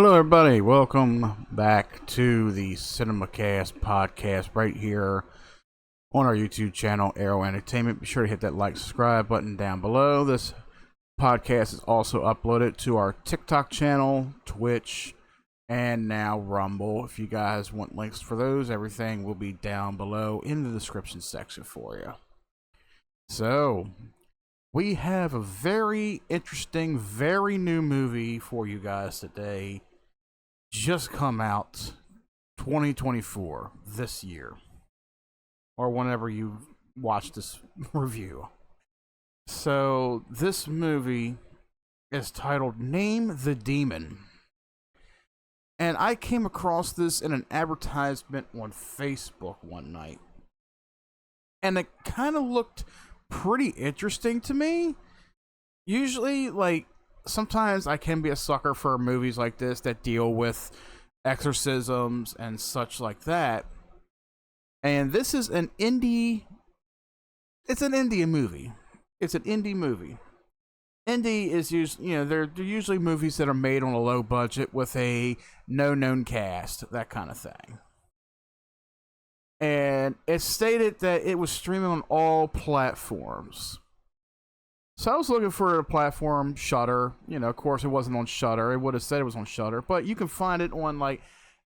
Hello, everybody. Welcome back to the Cinemacast podcast right here on our YouTube channel, Arrow Entertainment. Be sure to hit that like, subscribe button down below. This podcast is also uploaded to our TikTok channel, Twitch, and now Rumble. If you guys want links for those, everything will be down below in the description section for you. So, we have a very interesting, very new movie for you guys today. Just come out 2024 this year, or whenever you watch this review. So, this movie is titled Name the Demon. And I came across this in an advertisement on Facebook one night. And it kind of looked pretty interesting to me. Usually, sometimes I can be a sucker for movies like this that deal with exorcisms and such like that. And this is an indie. It's an indie movie. It's an indie movie. Indie is usually, they're usually movies that are made on a low budget with a no known cast, that kind of thing. And it stated that it was streaming on all platforms. So I was looking for a platform, Shudder. Of course, it wasn't on Shudder. It would have said it was on Shudder, but you can find it on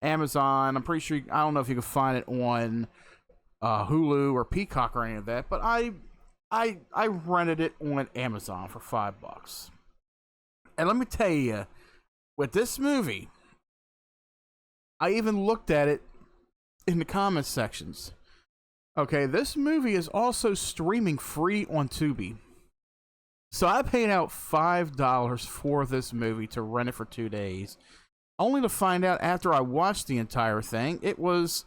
Amazon. I'm pretty sure. I don't know if you can find it on Hulu or Peacock or any of that. But I rented it on Amazon for $5. And let me tell you, with this movie, I even looked at it in the comments sections. Okay, this movie is also streaming free on Tubi. So I paid out $5 for this movie to rent it for 2 days, only to find out after I watched the entire thing, it was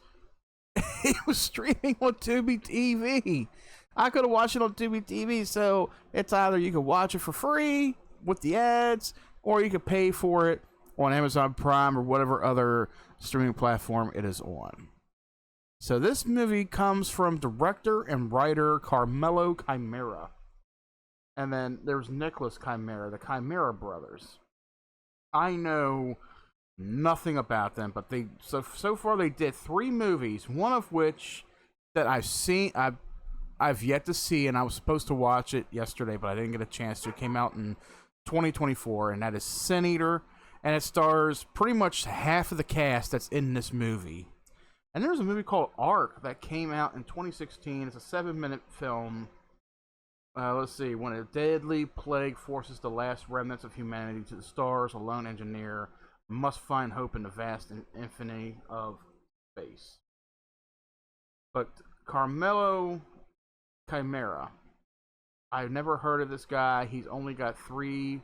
streaming on Tubi TV. I could have watched it on Tubi TV, so it's either you can watch it for free with the ads, or you can pay for it on Amazon Prime or whatever other streaming platform it is on. So this movie comes from director and writer Carmelo Chimera. And then there's Nicholas Chimera, the Chimera brothers. I know nothing about them, but so far they did 3 movies, one of which that I've yet to see, and I was supposed to watch it yesterday, but I didn't get a chance to. It came out in 2024, and that is Sin Eater, and it stars pretty much half of the cast that's in this movie. And there's a movie called Ark that came out in 2016. It's a 7-minute film. Let's see. When a deadly plague forces the last remnants of humanity to the stars, a lone engineer must find hope in the vast infinity of space. But Carmelo Chimera, I've never heard of this guy. He's only got 3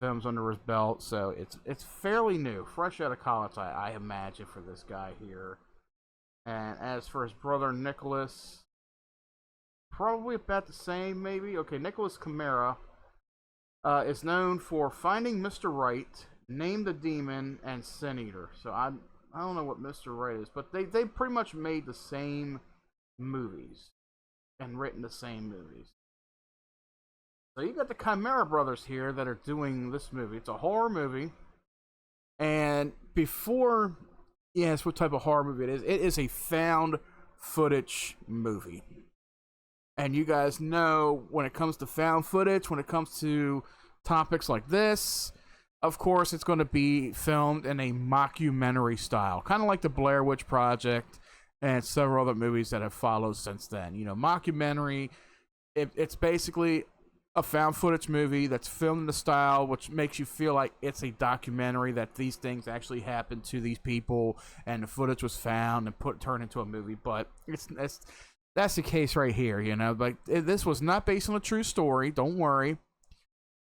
films under his belt, so it's fairly new, fresh out of college, I imagine, for this guy here. And as for his brother Nicholas, probably about the same, maybe. Okay, Nicholas Chimera is known for Finding Mr. Right, Name the Demon, and Sin Eater. So I don't know what Mr. Right is, but they pretty much made the same movies and written the same movies. So you got the Chimera brothers here that are doing this movie. It's a horror movie, and before, yes, what type of horror movie it is? It is a found footage movie. And you guys know, when it comes to found footage, when it comes to topics like this, of course, it's going to be filmed in a mockumentary style, kind of like the Blair Witch Project and several other movies that have followed since then. Mockumentary, it's basically a found footage movie that's filmed in the style which makes you feel like it's a documentary, that these things actually happened to these people and the footage was found and turned into a movie. But that's the case right here, this was not based on a true story, don't worry.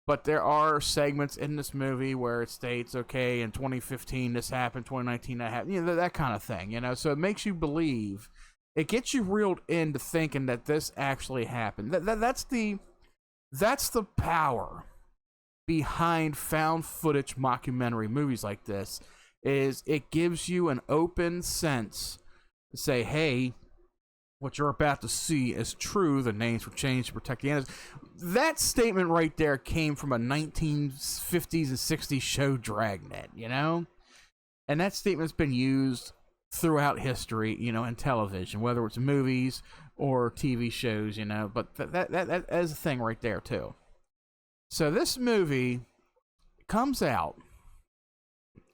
But there are segments in this movie where it states, okay, in 2015 this happened, 2019 that happened, that kind of thing, So it makes you believe, it gets you reeled into thinking that this actually happened. That's the power behind found footage mockumentary movies like this, is it gives you an open sense to say, hey, what you're about to see is true. The names were changed to protect the innocent. that statement right there came from a 1950s and 60s show Dragnet, you know? And that statement's been used throughout history, you know, in television, whether it's movies or TV shows, you know, but that is a thing right there, too. So this movie comes out,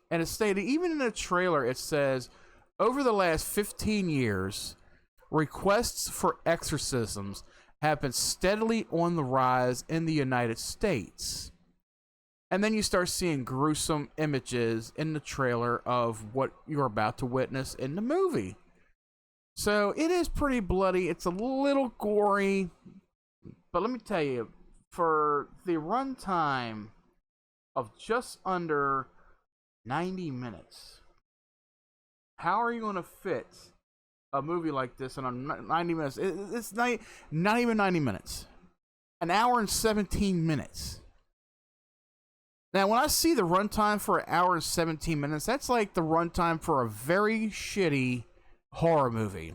and it's stated, even in the trailer, it says, over the last 15 years, requests for exorcisms have been steadily on the rise in the United States. And then you start seeing gruesome images in the trailer of what you're about to witness in the movie. So it is pretty bloody. It's a little gory. But let me tell you, for the runtime of just under 90 minutes, how are you going to fit a movie like this in a 90 minutes? It's not even 90 minutes. An hour and 17 minutes. Now, when I see the runtime for an hour and 17 minutes, that's like the runtime for a very shitty horror movie.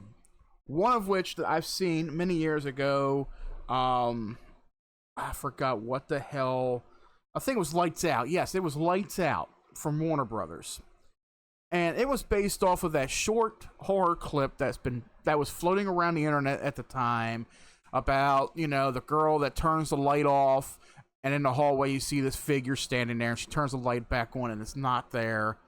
One of which that I've seen many years ago. I forgot what the hell. I think it was Lights Out. Yes, it was Lights Out from Warner Brothers. And it was based off of that short horror clip that was floating around the internet at the time about, you know, the girl that turns the light off, and in the hallway you see this figure standing there, and she turns the light back on and it's not there,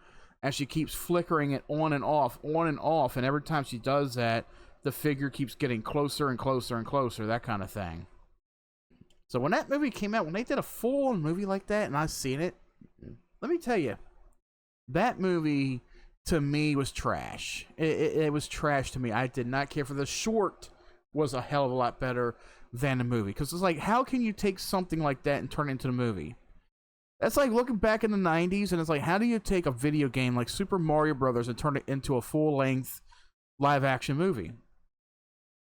and she keeps flickering it on and off, and every time she does that, the figure keeps getting closer and closer and closer, that kind of thing. So when that movie came out, when they did a full-on movie like that, and I've seen it, let me tell you, that movie to me was trash. It was trash to me. I did not care for the short. Was a hell of a lot better than the movie, because it's like, how can you take something like that and turn it into the movie? That's like looking back in the 90s, and it's like, how do you take a video game like Super Mario Brothers and turn it into a full-length live-action movie?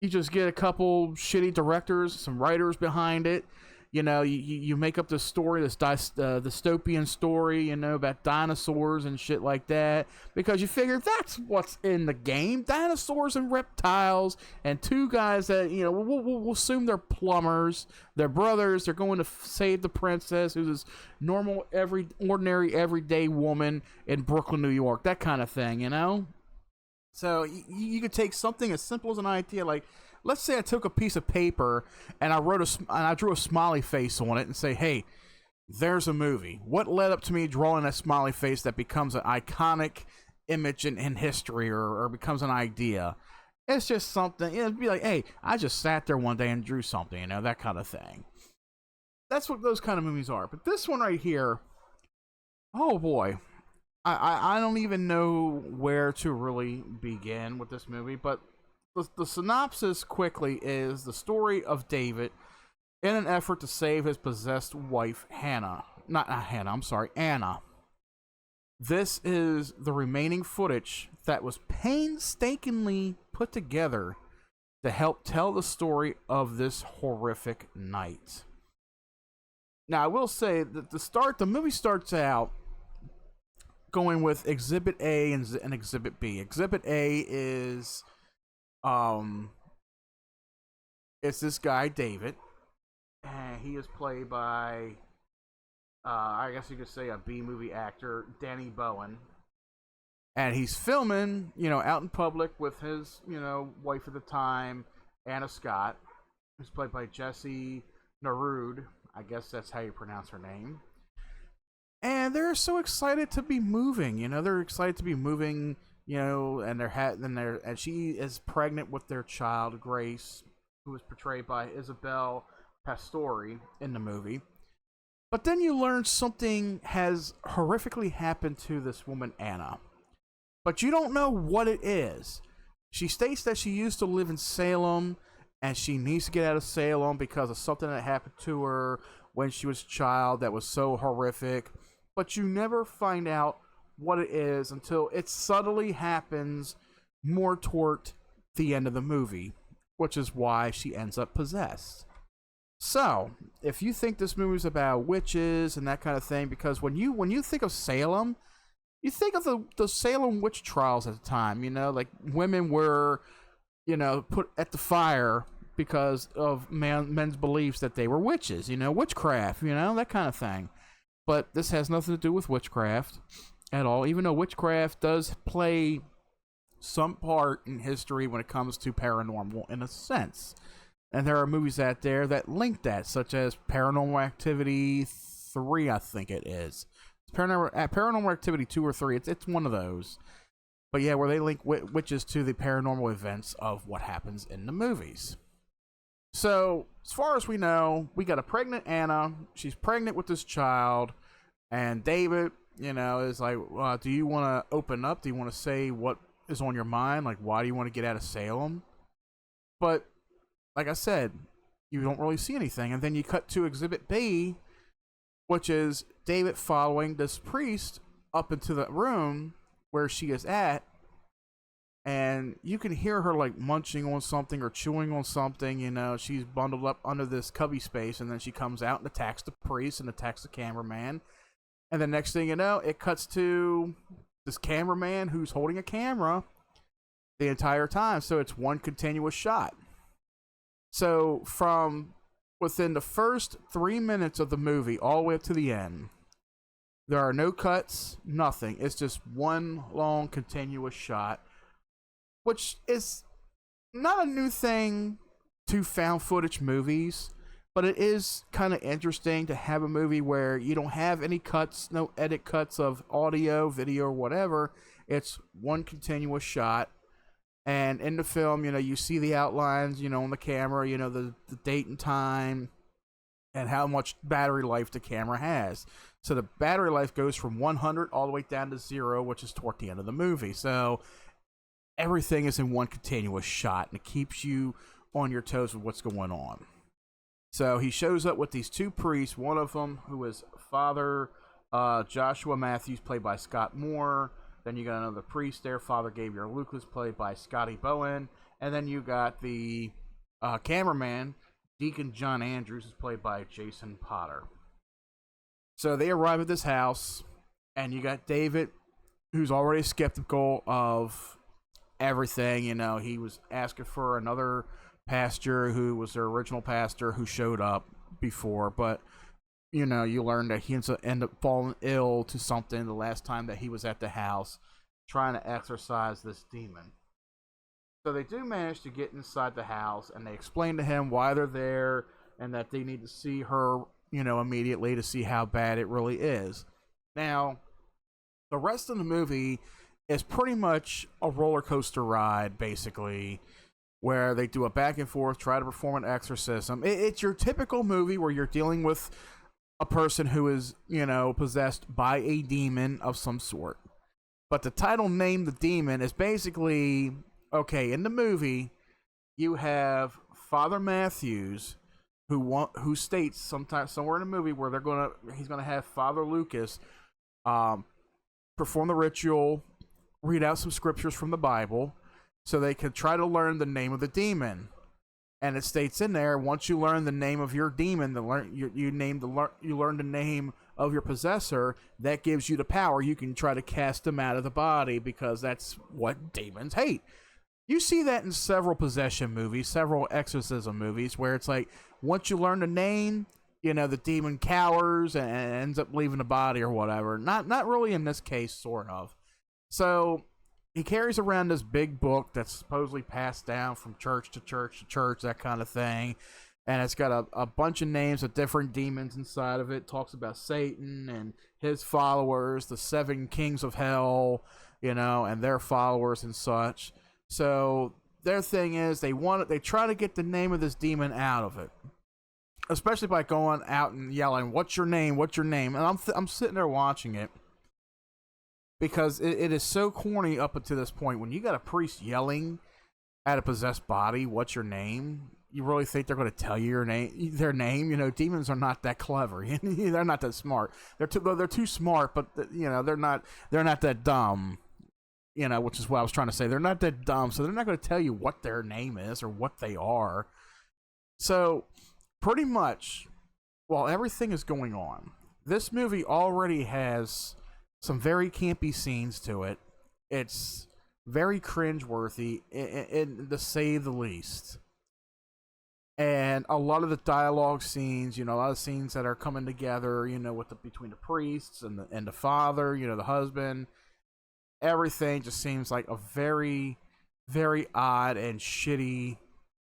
You just get a couple shitty directors, some writers behind it. You know, you make up this story, this dystopian story, you know, about dinosaurs and shit like that, because you figure that's what's in the game. Dinosaurs and reptiles, and two guys that, you know, we'll assume they're plumbers. They're brothers. They're going to save the princess, who's this normal, ordinary, everyday woman in Brooklyn, New York. That kind of thing, you know? So you could take something as simple as an idea, like, let's say I took a piece of paper and I drew a smiley face on it and say, hey, there's a movie. What led up to me drawing a smiley face that becomes an iconic image in history, or becomes an idea? It's just something. It'd be like, hey, I just sat there one day and drew something, you know, that kind of thing. That's what those kind of movies are. But this one right here, oh boy. I don't even know where to really begin with this movie, but the synopsis quickly is the story of David in an effort to save his possessed wife, Anna. This is the remaining footage that was painstakingly put together to help tell the story of this horrific night. Now, I will say that the movie starts out going with Exhibit A and Exhibit B. Exhibit A is it's this guy David, and he is played by I guess you could say a B movie actor, Danny Bowen, and he's filming, you know, out in public with his, you know, wife at the time, Anna Scott, who's played by Jessie Narud. I guess that's how you pronounce her name. And they're so excited to be moving, you know. They're excited to be moving, you know, and and she is pregnant with their child, Grace, who is portrayed by Isabel Pastore in the movie. But then you learn something has horrifically happened to this woman, Anna. But you don't know what it is. She states that she used to live in Salem, and she needs to get out of Salem because of something that happened to her when she was a child that was so horrific. But you never find out what it is until it subtly happens more toward the end of the movie, which is why she ends up possessed. So, if you think this movie is about witches and that kind of thing, because when you think of Salem, you think of the Salem witch trials at the time, you know, like women were, you know, put at the fire because of men's beliefs that they were witches, witchcraft, that kind of thing. But this has nothing to do with witchcraft at all, even though witchcraft does play some part in history when it comes to paranormal in a sense. And there are movies out there that link that, such as Paranormal Activity 3, I think it is. Paranormal Activity 2 or 3, it's one of those. But yeah, where they link witches to the paranormal events of what happens in the movies. So, as far as we know, we got a pregnant Anna. She's pregnant with this child. And David, is like, do you want to open up? Do you want to say what is on your mind? Like, why do you want to get out of Salem? But like I said, you don't really see anything. And then you cut to Exhibit B, which is David following this priest up into the room where she is at. And you can hear her like munching on something or chewing on something. She's bundled up under this cubby space. And then she comes out and attacks the priest and attacks the cameraman. And the next thing you know, it cuts to this cameraman who's holding a camera the entire time. So it's one continuous shot. So from within the first 3 minutes of the movie all the way up to the end, there are no cuts, nothing. It's just one long continuous shot, which is not a new thing to found footage movies, but it is kind of interesting to have a movie where you don't have any cuts, no edit cuts of audio, video, or whatever. It's one continuous shot. And in the film, you see the outlines, on the camera, the date and time and how much battery life the camera has. So the battery life goes from 100 all the way down to 0, which is toward the end of the movie. So everything is in one continuous shot, and it keeps you on your toes with what's going on. So he shows up with these two priests, one of them who is Father Joshua Matthews, played by Scott Moore. Then you got another priest there, Father Gabriel Lucas, played by Scotty Bowen. And then you got the cameraman, Deacon John Andrews, is played by Jason Potter. So they arrive at this house, and you got David, who's already skeptical of everything. He was asking for another pastor who was their original pastor who showed up before, but you learn that he ended up falling ill to something the last time that he was at the house trying to exorcise this demon. So they do manage to get inside the house, and they explain to him why they're there and that they need to see her, immediately to see how bad it really is. Now, the rest of the movie is pretty much a roller coaster ride, basically, where they do a back and forth, try to perform an exorcism. It's your typical movie where you're dealing with a person who is, possessed by a demon of some sort. But the title name, The Demon, is basically, okay, in the movie, you have Father Matthews, who states somewhere in the movie where he's gonna have Father Lucas perform the ritual, read out some scriptures from the Bible, so they can try to learn the name of the demon. And it states in there, once you learn the name of your demon, you learn the name of your possessor, that gives you the power. You can try to cast them out of the body, because that's what demons hate. You see that in several possession movies, several exorcism movies, where it's like, once you learn the name, the demon cowers and ends up leaving the body or whatever. Not really in this case, sort of. So he carries around this big book that's supposedly passed down from church to church to church, that kind of thing. And it's got a bunch of names of different demons inside of it. It talks about Satan and his followers, the 7 kings of hell, and their followers and such. So their thing is they try to get the name of this demon out of it, especially by going out and yelling, "What's your name? What's your name?" And I'm sitting there watching it, because it is so corny up until this point. When you got a priest yelling at a possessed body, "What's your name?" You really think they're going to tell you their name? Demons are not that clever. They're not that smart. They're too smart, but they're not that dumb. Which is what I was trying to say. They're not that dumb, so they're not going to tell you what their name is or what they are. So pretty much, while everything is going on, this movie already has some very campy scenes to it. It's very cringeworthy, to say the least. And a lot of the dialogue scenes, a lot of scenes that are coming together, with between the priests and the father, the husband, everything just seems like a very, very odd and shitty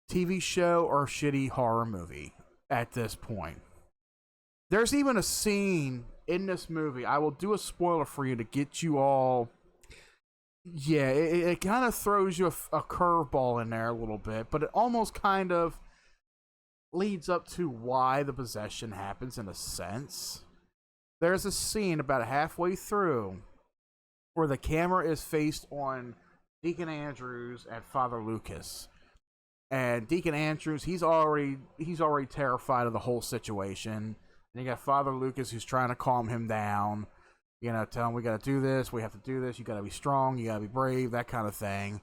TV show or shitty horror movie at this point. There's even a scene in this movie. I will do a spoiler for you to get you all. Yeah, it kind of throws you a curveball in there a little bit, but it almost kind of leads up to why the possession happens in a sense. There's a scene about halfway through where the camera is faced on Deacon Andrews and Father Lucas. And Deacon Andrews, he's already terrified of the whole situation. And you got Father Lucas who's trying to calm him down. Tell him we got to do this, we have to do this, you got to be strong, you got to be brave, that kind of thing.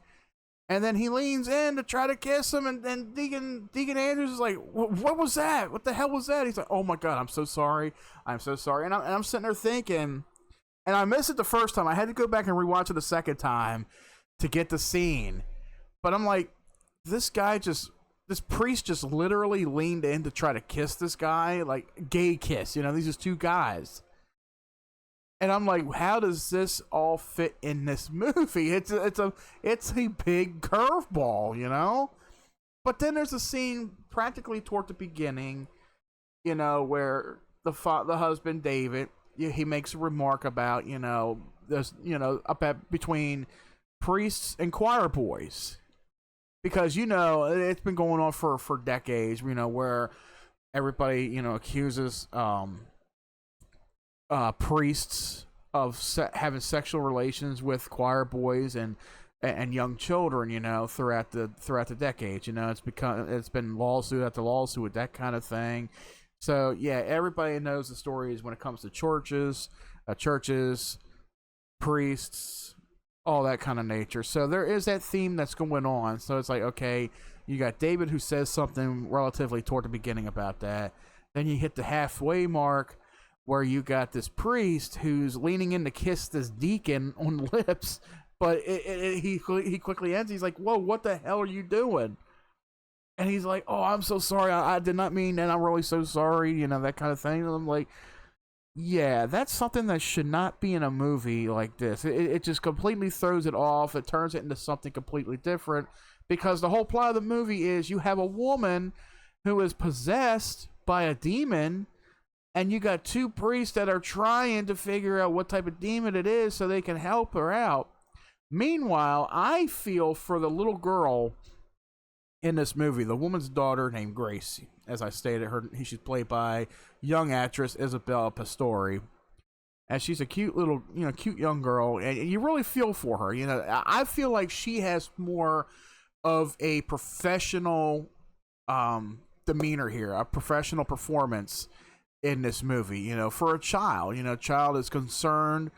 And then he leans in to try to kiss him, and Deacon Andrews is like, "What was that? What the hell was that?" He's like, "Oh my God, I'm so sorry. I'm so sorry." And I'm sitting there thinking, and I missed it the first time. I had to go back and rewatch it the second time to get the scene. But I'm like, this priest just literally leaned in to try to kiss this guy, like gay kiss. These are two guys. And I'm like, how does this all fit in this movie? It's a big curveball, But then there's a scene practically toward the beginning, where the husband David, he makes a remark about, there's between priests and choir boys, because it's been going on for decades, where everybody accuses priests of having sexual relations with choir boys and young children, throughout the decades. It's been lawsuit after lawsuit, that kind of thing. So yeah, everybody knows the stories when it comes to churches, priests, all that kind of nature. So there is that theme that's going on. So it's like, okay, you got David who says something relatively toward the beginning about that. Then you hit the halfway mark, where you got this priest who's leaning in to kiss this deacon on the lips, but he quickly ends. He's like, "Whoa, what the hell are you doing?" And he's like, "Oh, I'm so sorry. I did not mean that. I'm really so sorry." That kind of thing. And I'm like, yeah, that's something that should not be in a movie like this. It just completely throws it off. It turns it into something completely different, because the whole plot of the movie is you have a woman who is possessed by a demon, and you got two priests that are trying to figure out what type of demon it is so they can help her out. Meanwhile, I feel for the little girl in this movie, the woman's daughter named Grace. As I stated, she's played by young actress Isabella Pastori. And she's a cute young girl, and you really feel for her. I feel like she has more of a professional demeanor here, a professional performance in this movie, for a child. Child is concerned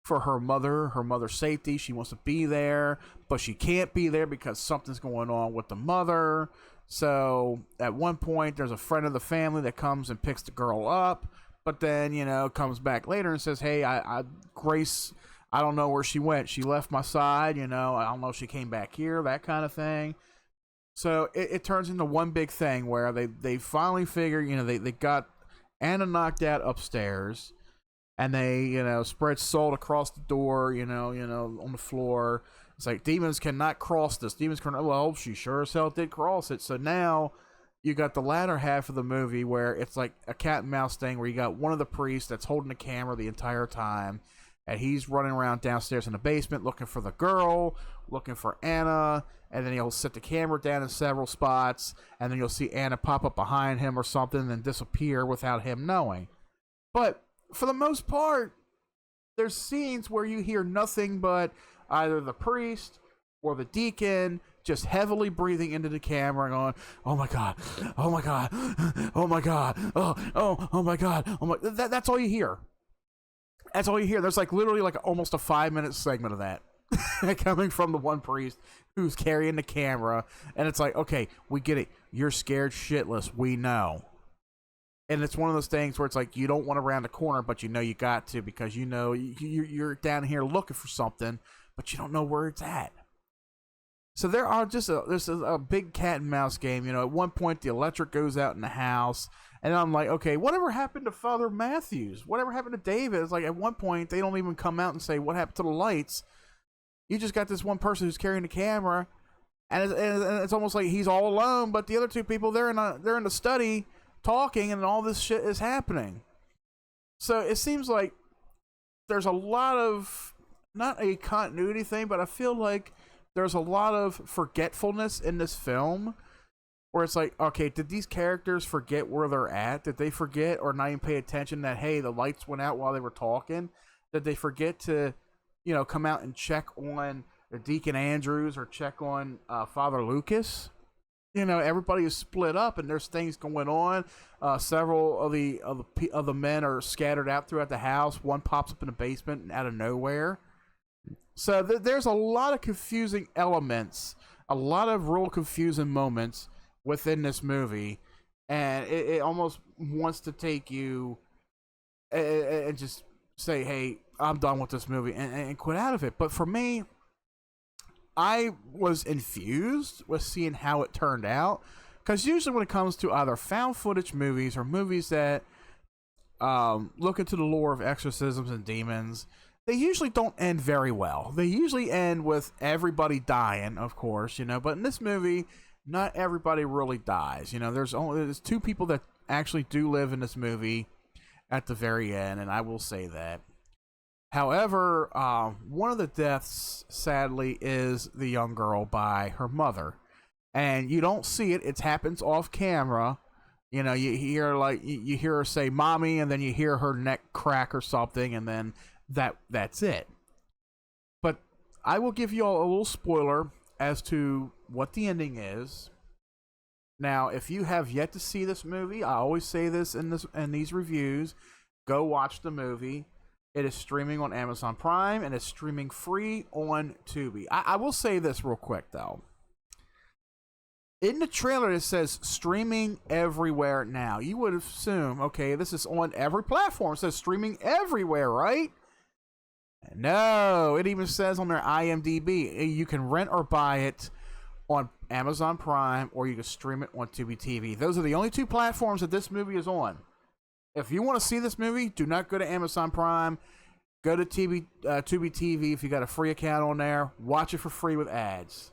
for her mother's safety. She wants to be there, but she can't be there because something's going on with the mother. So at one point, there's a friend of the family that comes and picks the girl up, but then, comes back later and says, "Hey, Grace, I don't know where she went. She left my side, I don't know if she came back here," that kind of thing. So it turns into one big thing where they finally figure, they got Anna knocked out upstairs, and they, spread salt across the door, on the floor. It's like, demons cannot cross this. Well, she sure as hell did cross it. So now you got the latter half of the movie where it's like a cat and mouse thing, where you got one of the priests that's holding the camera the entire time, and he's running around downstairs in the basement looking for the girl, looking for Anna, and then he'll set the camera down in several spots, and then you'll see Anna pop up behind him or something and then disappear without him knowing. But for the most part, there's scenes where you hear nothing but either the priest or the deacon just heavily breathing into the camera and going, "Oh my God, oh my God, oh my God, oh my God, oh my." That's all you hear. That's all you hear. There's literally almost a 5-minute segment of that coming from the one priest who's carrying the camera, and it's like, okay, we get it. You're scared shitless. We know. And it's one of those things where it's like, you don't want to round the corner, but you got to, because you're down here looking for something, but you don't know where it's at. So there's a big cat and mouse game. You know, at one point the electric goes out in the house, and I'm like, okay, whatever happened to Father Matthews? Whatever happened to David? It's like at one point they don't even come out and say what happened to the lights. You just got this one person who's carrying the camera, and it's almost like he's all alone. But the other two people, they're in the study talking, and all this shit is happening. So it seems like there's a lot of, not a continuity thing, but I feel like there's a lot of forgetfulness in this film, where it's like, okay, did these characters forget where they're at? Did they forget or not even pay attention that, hey, the lights went out while they were talking? Did they forget to, you know, come out and check on Deacon Andrews or check on Father Lucas? You know, everybody is split up and there's things going on. Several of the men are scattered out throughout the house. One pops up in the basement and out of nowhere. So there's a lot of confusing elements, a lot of real confusing moments within this movie, and it almost wants to take you and just say, hey, I'm done with this movie, and quit out of it. But for me, I was infused with seeing how it turned out, because usually when it comes to either found footage movies or movies that look into the lore of exorcisms and demons, they usually don't end very well. They usually end with everybody dying, of course, you know, but in this movie, not everybody really dies. You know, there's two people that actually do live in this movie at the very end, and I will say that. However, one of the deaths, sadly, is the young girl by her mother. And you don't see it. It happens off camera. You know, you hear her say mommy, and then you hear her neck crack or something, and then that's it. But I will give you all a little spoiler as to what the ending is. Now, if you have yet to see this movie, I always say this in these reviews, go watch the movie. It is streaming on Amazon Prime, and it's streaming free on Tubi. I will say this real quick, though. In the trailer, it says streaming everywhere now. You would assume, okay, this is on every platform. It says streaming everywhere, right? No, it even says on their IMDb, you can rent or buy it on Amazon Prime, or you can stream it on Tubi TV. Those are the only two platforms that this movie is on. If you want to see this movie, do not go to Amazon Prime. Go to Tubi TV if you got a free account on there. Watch it for free with ads.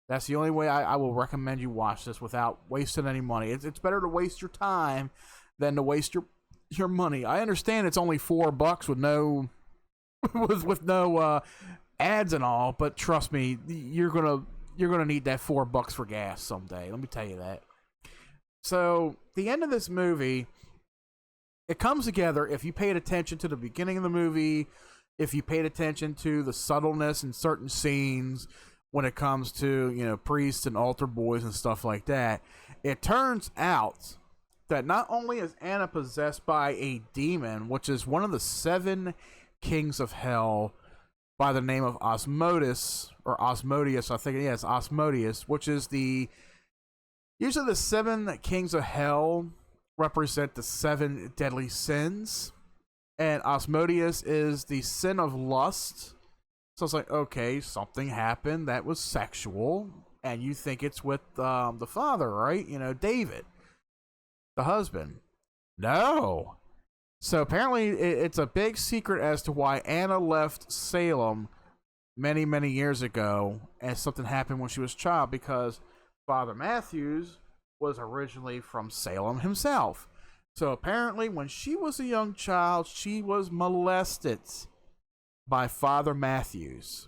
That's the only way I will recommend you watch this without wasting any money. It's better to waste your time than to waste your money. I understand it's only $4 with no with no ads and all, but trust me, you're gonna need that $4 for gas someday. Let me tell you that. So the end of this movie, it comes together if you paid attention to the beginning of the movie, if you paid attention to the subtleness in certain scenes when it comes to, you know, priests and altar boys and stuff like that. It turns out that not only is Anna possessed by a demon, which is one of the 7 kings of hell by the name of Osmodeus, or Osmodius, I think, yes, Osmodius, which is usually the 7 kings of hell represent the 7 deadly sins, and Osmodius is the sin of lust. So it's like, okay, something happened that was sexual, and you think it's with the father, right? You know, David, the husband. No. So apparently it's a big secret as to why Anna left Salem many, many years ago, and something happened when she was a child, because Father Matthews was originally from Salem himself. So apparently when she was a young child, she was molested by Father Matthews.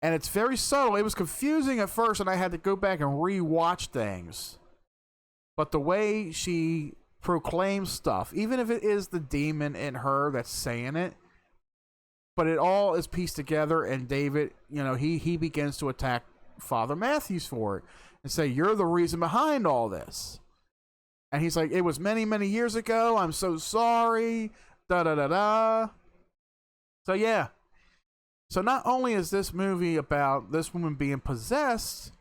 And it's very subtle. It was confusing at first, and I had to go back and re-watch things. But the way she proclaims stuff, even if it is the demon in her that's saying it, but it all is pieced together, and David, you know, he begins to attack Father Matthews for it and say, you're the reason behind all this. And he's like, it was many, many years ago. I'm so sorry. Da-da-da-da. So, yeah. So not only is this movie about this woman being possessed,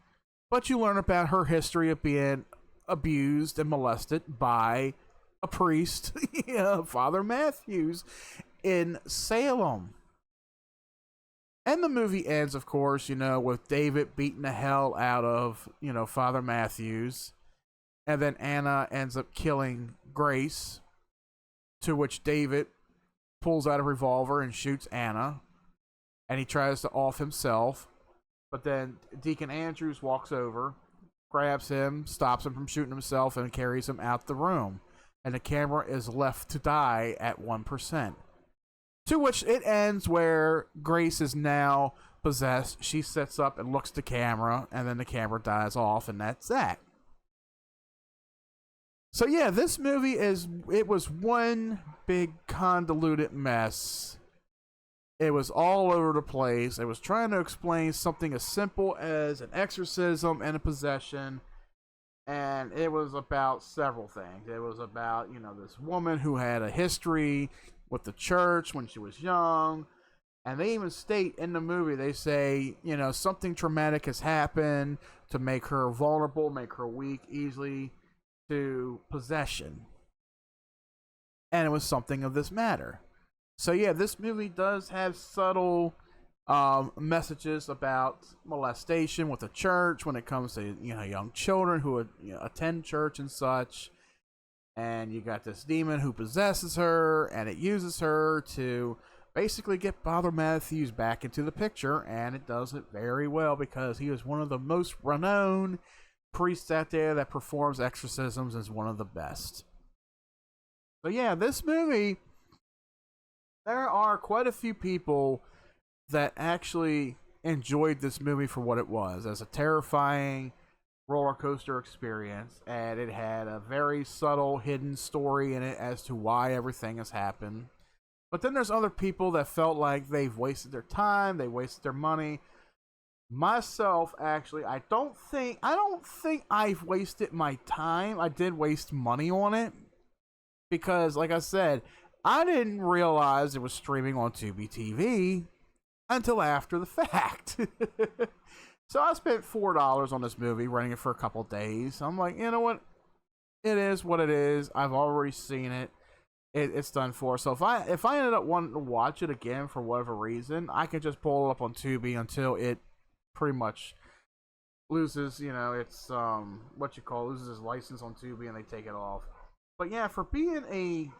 but you learn about her history of being abused and molested by a priest, Father Matthews, in Salem. And the movie ends, of course, with David beating the hell out of, Father Matthews. And then Anna ends up killing Grace, to which David pulls out a revolver and shoots Anna. And he tries to off himself. But then Deacon Andrews walks over, grabs him, stops him from shooting himself, and carries him out the room. And the camera is left to die at 1%. To which it ends where Grace is now possessed. She sits up and looks at the camera, and then the camera dies off, and that's that. So yeah, this movie it was one big convoluted mess. It was all over the place. It was trying to explain something as simple as an exorcism and a possession. And it was about several things. It was about, this woman who had a history with the church when she was young. And they even state in the movie, they say, something traumatic has happened to make her vulnerable, make her weak easily to possession. And it was something of this matter. So yeah, this movie does have subtle messages about molestation with the church when it comes to young children who attend church and such. And you got this demon who possesses her, and it uses her to basically get Father Matthews back into the picture, and it does it very well because he is one of the most renowned priests out there that performs exorcisms, is one of the best. So yeah, this movie, there are quite a few people that actually enjoyed this movie for what it was, as a terrifying roller coaster experience, and it had a very subtle hidden story in it as to why everything has happened. But then there's other people that felt like they've wasted their time, they wasted their money. Myself, actually, I don't think I've wasted my time. I did waste money on it because, like I said, I didn't realize it was streaming on Tubi TV until after the fact. So I spent $4 on this movie, renting it for a couple days. I'm like, you know what? It is what it is. I've already seen it. It's done for. So if I ended up wanting to watch it again for whatever reason, I could just pull it up on Tubi until it pretty much loses, its loses its license on Tubi and they take it off. But yeah, for being a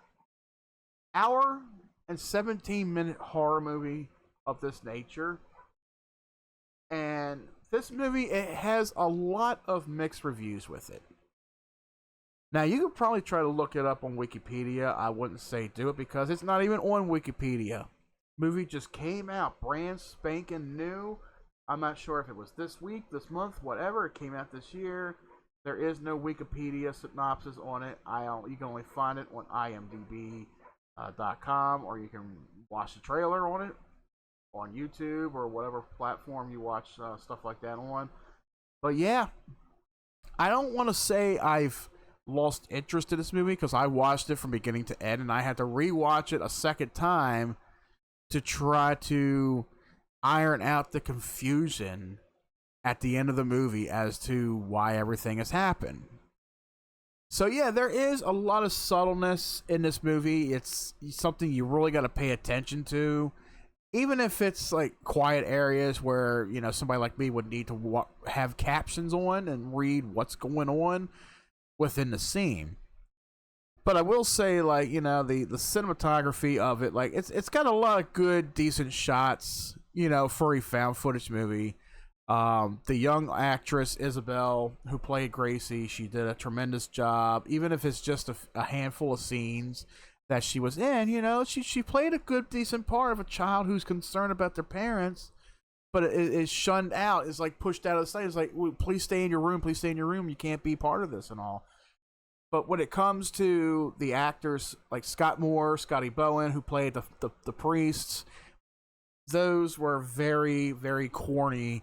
hour and 17-minute horror movie of this nature, and this movie, it has a lot of mixed reviews with it. Now, you could probably try to look it up on Wikipedia. I wouldn't say do it because it's not even on Wikipedia. Movie just came out, brand spanking new. I'm not sure if it was this week, this month, whatever. It came out this year. There is no Wikipedia synopsis on it. You can only find it on imdb.com, or you can watch the trailer on it on YouTube or whatever platform you watch stuff like that on. But yeah, I don't want to say I've lost interest in this movie because I watched it from beginning to end, and I had to rewatch it a second time to try to iron out the confusion at the end of the movie as to why everything has happened. So yeah, there is a lot of subtleness in this movie. It's something you really got to pay attention to, even if it's like quiet areas where somebody like me would need to have captions on and read what's going on within the scene. But I will say, like, the cinematography of it, like, it's got a lot of good, decent shots, for a found footage movie. The young actress Isabel, who played Gracie, she did a tremendous job. Even if it's just a handful of scenes that she was in, she played a good, decent part of a child who's concerned about their parents, but is shunned out, is like pushed out of the sight. It's like, please stay in your room, please stay in your room. You can't be part of this and all. But when it comes to the actors like Scott Moore, Scotty Bowen, who played the priests, those were very, very corny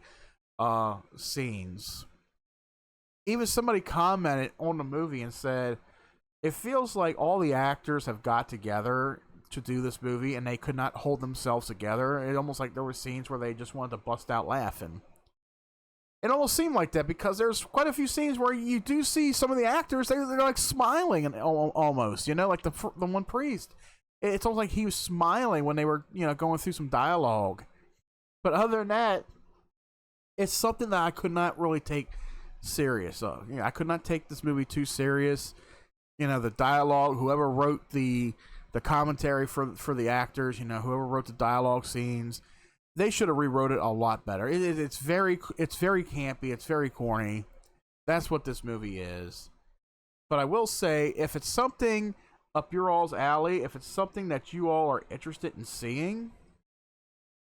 scenes. Even somebody commented on the movie and said, it feels like all the actors have got together to do this movie and they could not hold themselves together. It almost like there were scenes where they just wanted to bust out laughing. It almost seemed like that because there's quite a few scenes where you do see some of the actors, they're like smiling and almost, like the one priest. It's almost like he was smiling when they were, going through some dialogue. But other than that, it's something that I could not really take serious of. I could not take this movie too serious. The dialogue, whoever wrote the commentary for the actors, whoever wrote the dialogue scenes, they should have rewrote it a lot better. It's very campy, it's very corny. That's what this movie is. But I will say, if it's something up your all's alley, if it's something that you all are interested in seeing,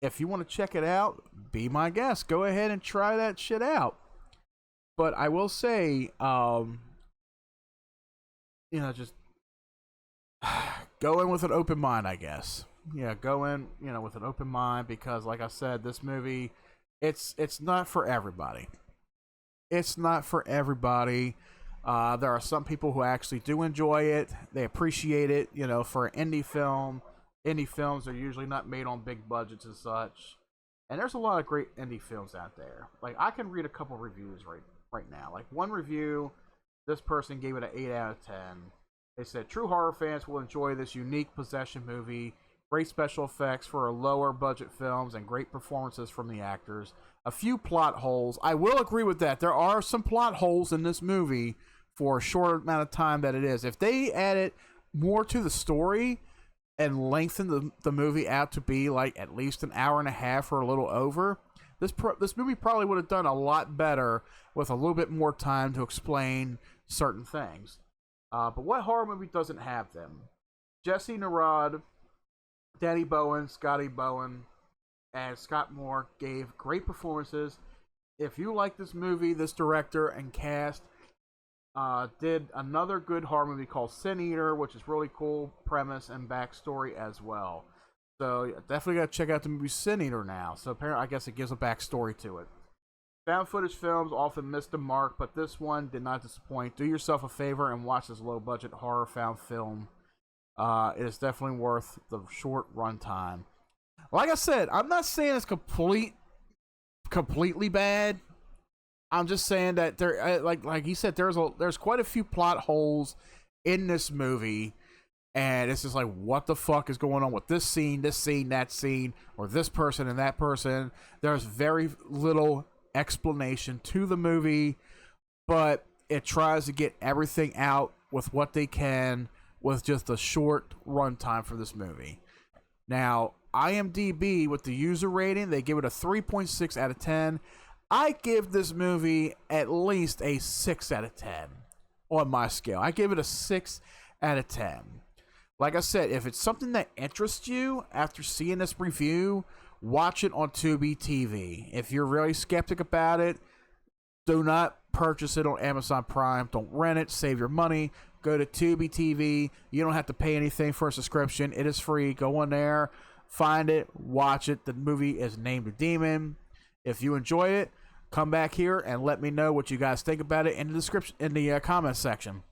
if you want to check it out, be my guest. Go ahead and try that shit out. But I will say, just go in with an open mind, I guess. Go in, with an open mind, because like I said, this movie, it's not for everybody. It's not for everybody. There are some people who actually do enjoy it. They appreciate it, for an indie film. Indie films are usually not made on big budgets and such. And there's a lot of great indie films out there. Like, I can read a couple reviews right now. Like, one review, this person gave it an 8 out of 10. They said, true horror fans will enjoy this unique possession movie. Great special effects for lower budget films and great performances from the actors. A few plot holes. I will agree with that. There are some plot holes in this movie for a short amount of time that it is. If they added more to the story and lengthen the movie out to be like at least an hour and a half or a little over, this movie probably would have done a lot better with a little bit more time to explain certain things. But what horror movie doesn't have them? Jesse Narod, Danny Bowen, Scotty Bowen, and Scott Moore gave great performances. If you like this movie, this director and cast did another good horror movie called Sin Eater, which is really cool premise and backstory as well. So definitely got to check out the movie Sin Eater now. So apparently, I guess it gives a backstory to it. Found footage films often miss the mark, but this one did not disappoint. Do yourself a favor and watch this low budget horror found film. It is definitely worth the short runtime. Like I said, I'm not saying it's completely bad. I'm just saying that there, like he said, there's quite a few plot holes in this movie, and it's just like, what the fuck is going on with this scene, that scene, or this person and that person? There's very little explanation to the movie, but it tries to get everything out with what they can with just a short runtime for this movie. Now, IMDb, with the user rating, they give it a 3.6 out of 10. I give this movie at least a 6 out of 10 on my scale. I give it a 6 out of 10. Like I said, if it's something that interests you after seeing this review, watch it on Tubi TV. If you're really skeptic about it, do not purchase it on Amazon Prime. Don't rent it. Save your money. Go to Tubi TV. You don't have to pay anything for a subscription. It is free. Go on there, find it, watch it. The movie is Named the Demon. If you enjoy it, come back here and let me know what you guys think about it in the description, in the comment section.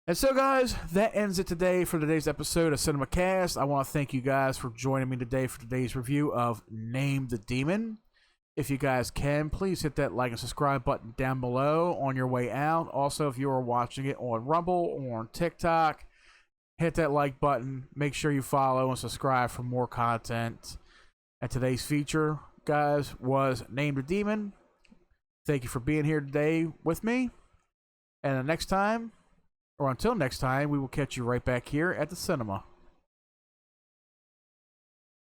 And so, guys, that ends it today for today's episode of Cinemacast. I want to thank you guys for joining me today for today's review of Name the Demon. If you guys can, please hit that like and subscribe button down below on your way out. Also, if you are watching it on Rumble or on TikTok, hit that like button. Make sure you follow and subscribe for more content. And today's feature, guys, was Name the Demon. Thank you for being here today with me. And until next time, we will catch you right back here at the cinema.